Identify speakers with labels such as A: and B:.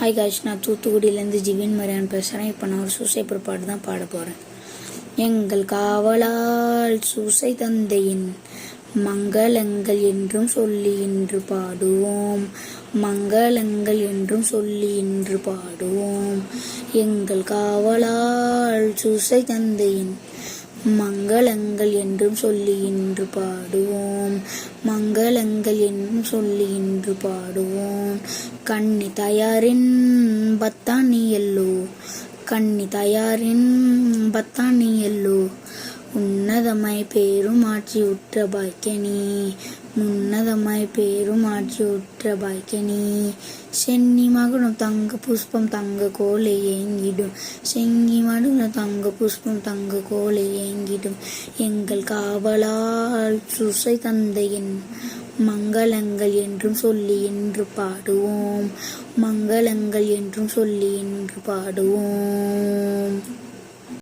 A: Hi guys, நான் தூத்துக்குடியிலேருந்து ஜிவின் மரியான் பேசுகிறேன். இப்போ நான் ஒரு சூசைப்பர் பாட்டு தான் பாட போகிறேன். எங்கள் காவலால் சூசை தந்தையின் மங்களங்கள் என்றும் சொல்லி இன்று பாடுவோம். மங்களங்கள் என்றும் சொல்லி இன்று பாடுவோம். எங்கள் காவலால் சூசை தந்தையின் மங்களங்கள் என்றும் சொல்லி இன்று பாடுவோம். மங்களங்கள் என்றும் சொல்லி இன்று பாடுவோம். கன்னி தயாரின் பத்தானியல்லோ, கன்னி தயாரின் பத்தானியல்லோ, உன்னதமாய் பேருமாட்சி உற்ற பாக்கியனி, உன்னதமாய் பேருமாட்சி உற்ற பாக்கியனி. சென்னி மகுடம் தங்க புஷ்பம் தங்க கோலை ஏங்கிடும், செங்கி மகுடம் தங்க புஷ்பம் தங்க கோலை ஏங்கிடும். எங்கள் காவலால் சூசை தந்தையின் மங்களங்கள் என்றும் சொல்லி இன்று பாடுவோம். மங்களங்கள் என்றும் சொல்லி இன்று பாடுவோம்.